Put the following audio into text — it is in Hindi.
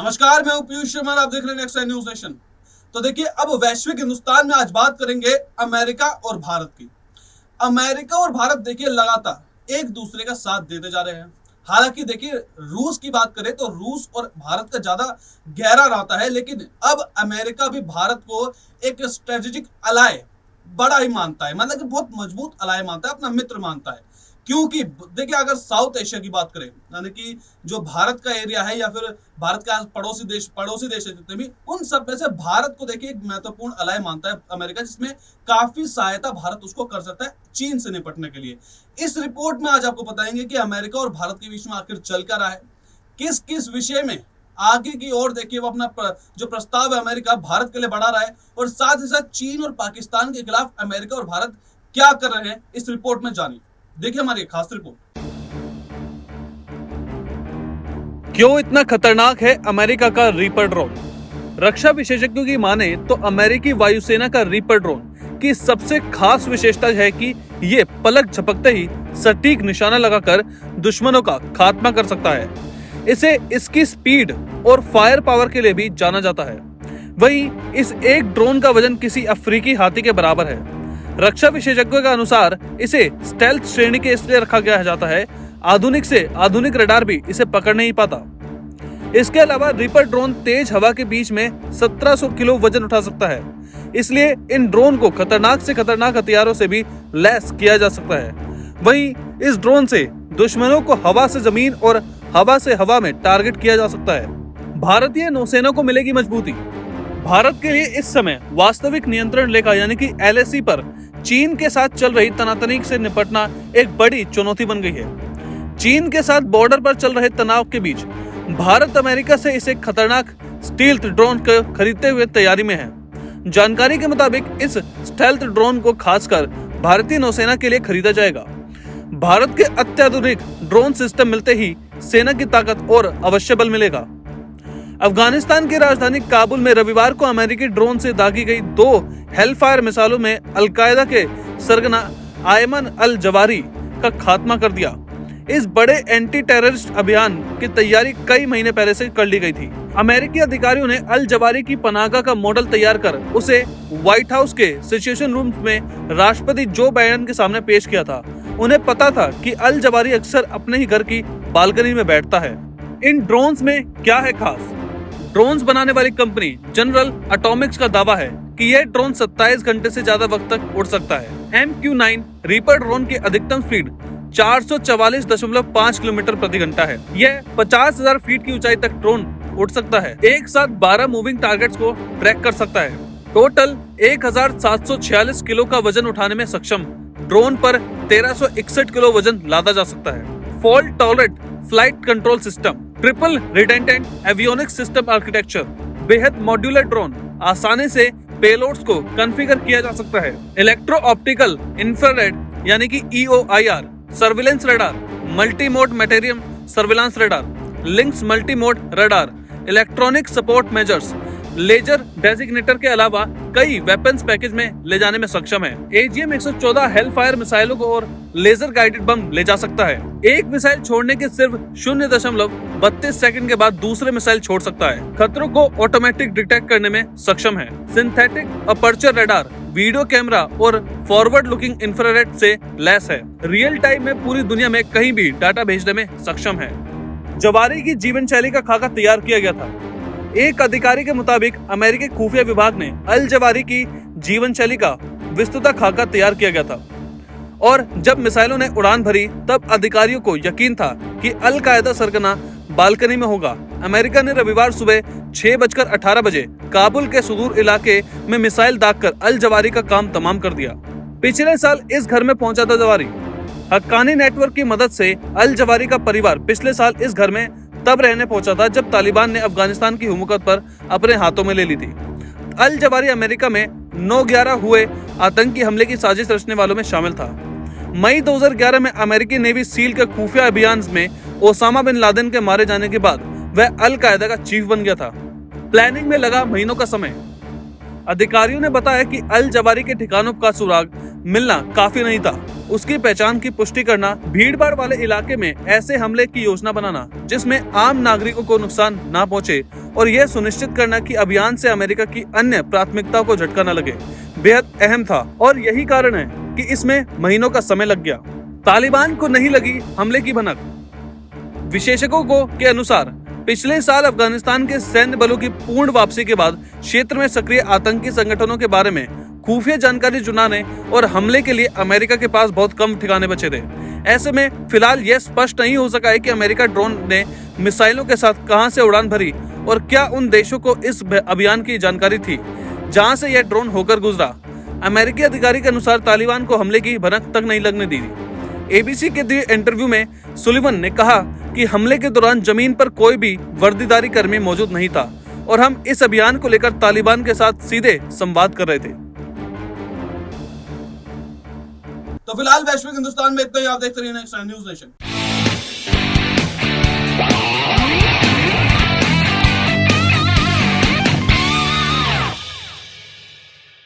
नमस्कार, मैं हूं पीयूष शर्मा, आप देख रहे हैं नेक्स्ट न्यूज नेशन। तो देखिए, अब वैश्विक हिंदुस्तान में आज बात करेंगे अमेरिका और भारत की। अमेरिका और भारत देखिए लगातार एक दूसरे का साथ देते जा रहे हैं। हालांकि देखिए, रूस की बात करें तो रूस और भारत का ज्यादा गहरा नाता है, लेकिन अब अमेरिका भी भारत को एक स्ट्रेटेजिक अलाय बड़ा ही मानता है, मतलब कि बहुत मजबूत अलाय मानता है, अपना मित्र मानता है। क्योंकि देखिए, अगर साउथ एशिया की बात करें, यानी कि जो भारत का एरिया है या फिर भारत के पड़ोसी देश है जितने भी, उन सब में से भारत को देखिए एक महत्वपूर्ण अलाय मानता है अमेरिका, जिसमें काफी सहायता भारत उसको कर सकता है चीन से निपटने के लिए। इस रिपोर्ट में आज आपको बताएंगे कि अमेरिका और भारत के बीच में आखिर चल क्या रहा है, किस किस विषय में आगे की ओर देखिए वो अपना जो प्रस्ताव है अमेरिका भारत के लिए बढ़ा रहा है, और साथ ही साथ चीन और पाकिस्तान के खिलाफ अमेरिका और भारत क्या कर रहे हैं, इस रिपोर्ट में जानिए। देखिए हमारी खास रिपोर्ट। क्यों इतना खतरनाक है अमेरिका का रीपर ड्रोन? रक्षा विशेषज्ञों की माने तो अमेरिकी वायुसेना का रीपर ड्रोन की सबसे खास विशेषता है कि ये पलक झपकते ही सटीक निशाना लगाकर दुश्मनों का खात्मा कर सकता है। इसे इसकी स्पीड और फायर पावर के लिए भी जाना जाता है। वहीं इस एक ड्रोन का वजन किसी अफ्रीकी हाथी के बराबर है। रक्षा विशेषज्ञों के अनुसार इसे स्टेल्थ श्रेणी के इसलिए रखा गया जाता है, आधुनिक से आधुनिक रडार भी इसे पकड़ नहीं पाता। इसके अलावा रीपर ड्रोन तेज हवा के बीच में 1700 किलो वजन उठा सकता है, इसलिए इन ड्रोन को खतरनाक से खतरनाक हथियारों से भी लैस किया जा सकता है। वहीं इस ड्रोन से दुश्मनों को हवा से जमीन और हवा से हवा में टारगेट किया जा सकता है। भारतीय नौसेना को मिलेगी मजबूती। भारत के लिए इस समय वास्तविक नियंत्रण रेखा यानी कि LAC पर चीन के साथ चल रही तनातनी से निपटना एक बड़ी चुनौती बन गई है। चीन के साथ बॉर्डर पर चल रहे तनाव के बीच भारत अमेरिका से इसे खतरनाक स्टील्थ ड्रोन को खरीदते हुए तैयारी में है। जानकारी के मुताबिक इस स्टेल्थ ड्रोन को खासकर भारतीय नौसेना के लिए खरीदा जाएगा। भारत के अत्याधुनिक ड्रोन सिस्टम मिलते ही सेना की ताकत और अवश्य बल मिलेगा। अफगानिस्तान की राजधानी काबुल में रविवार को अमेरिकी ड्रोन से दागी गई 2 हेलफायर मिसाइलों में अलकायदा के सरगना आयमन अल जवारी का खात्मा कर दिया। इस बड़े एंटी टेररिस्ट अभियान की तैयारी कई महीने पहले से कर ली गई थी। अमेरिकी अधिकारियों ने अल जवारी की पनागा का मॉडल तैयार कर उसे व्हाइट हाउस के सिचुएशन रूम में राष्ट्रपति जो बाइडेन के सामने पेश किया था। उन्हें पता था कि अल जवारी अक्सर अपने ही घर की बालकनी में बैठता है। इन ड्रोन्स में क्या है खास? ड्रोन्स बनाने वाली कंपनी जनरल एटॉमिक्स का दावा है कि यह ड्रोन 27 घंटे से ज्यादा वक्त तक उड़ सकता है। MQ-9 रीपर ड्रोन की अधिकतम स्पीड 444.5 किलोमीटर प्रति घंटा है। यह 50,000 फीट की ऊंचाई तक ड्रोन उड़ सकता है। एक साथ 12 मूविंग टारगेट्स को ट्रैक कर सकता है। टोटल 1746 किलो का वजन उठाने में सक्षम ड्रोन पर 1361 किलो वजन लादा जा सकता है। Fault tolerant flight control system, triple redundant avionics system architecture, बेहद मॉड्यूलर ड्रोन, आसानी से पेलोड्स को कॉन्फ़िगर किया जा सकता है। इलेक्ट्रो ऑप्टिकल इंफ्रारेड यानी कि EOIR surveillance radar, multi mode material surveillance radar, Lynx multi mode radar, electronic support measures, laser designator के अलावा कई वेपन्स पैकेज में ले जाने में सक्षम है। AGM-114 हेलफायर मिसाइलों को और लेजर गाइडेड बम ले जा सकता है। एक मिसाइल छोड़ने के सिर्फ 0.32 सेकंड के बाद दूसरे मिसाइल छोड़ सकता है। खतरों को ऑटोमेटिक डिटेक्ट करने में सक्षम है। Synthetic aperture radar, video camera और फॉरवर्ड लुकिंग इंफ्रारेड से लैस है। रियल टाइम में पूरी दुनिया में कहीं भी डाटा भेजने में सक्षम है। जवारी की जीवन शैली का खाका तैयार किया गया था। एक अधिकारी के मुताबिक अमेरिकी खुफिया विभाग ने अल जवारी की जीवन शैली का विस्तृत खाका तैयार किया गया था, और जब मिसाइलों ने उड़ान भरी तब अधिकारियों को यकीन था कि अल कायदा सरगना बालकनी में होगा। अमेरिका ने रविवार सुबह 6:18 बजे काबुल के सुदूर इलाके में मिसाइल दागकर अल जवारी का काम तमाम कर दिया। पिछले साल इस घर में पहुंचा था जवारी। हक्कानी नेटवर्क की मदद से अल जवारी का परिवार पिछले साल इस घर में तब रहने पहुंचा था जब तालिबान ने अफगानिस्तान की हुकूमत पर अपने हाथों में ले ली थी। अल जवारी अमेरिका में 9/11 हुए आतंकी हमले की साजिश रचने वालों में शामिल था। मई 2011 में अमेरिकी नेवी सील के खुफिया अभियान में ओसामा बिन लादेन के मारे जाने के बाद वह अल कायदा का चीफ बन गया था। प्लानिंग में लगा महीनों का समय। अधिकारियों ने बताया कि अल जवारी के ठिकानों का सुराग मिलना काफी नहीं था। उसकी पहचान की पुष्टि करना, भीड़भाड़ वाले इलाके में ऐसे हमले की योजना बनाना जिसमें आम नागरिकों को नुकसान ना पहुंचे और यह सुनिश्चित करना कि अभियान से अमेरिका की अन्य प्राथमिकताओं को झटका न लगे, बेहद अहम था और यही कारण है कि इसमें महीनों का समय लग गया। तालिबान को नहीं लगी हमले की भनक। विशेषज्ञों के अनुसार पिछले साल अफगानिस्तान के सैन्य बलों की पूर्ण वापसी के बाद क्षेत्र में सक्रिय आतंकी संगठनों के बारे में खुफिया जानकारी जुटाने और हमले के लिए अमेरिका के पास बहुत कम ठिकाने बचे थे। ऐसे में फिलहाल यह स्पष्ट नहीं हो सका है कि अमेरिका ड्रोन ने मिसाइलों के साथ कहां से उड़ान भरी और क्या उन देशों को इस अभियान की जानकारी थी जहां से यह ड्रोन होकर गुजरा। अमेरिकी अधिकारी के अनुसार तालिबान को हमले की भनक तक नहीं लगने दी। एबीसी के दिए इंटरव्यू में सुलिवन ने कहा कि हमले के दौरान जमीन पर कोई भी वर्दीधारी कर्मी मौजूद नहीं था और हम इस अभियान को लेकर तालिबान के साथ सीधे संवाद कर रहे थे। तो फिलहाल वैश्विक हिंदुस्तान में इतना ही। आप देखते रहिए नेक्स्ट न्यूज़ नेशन।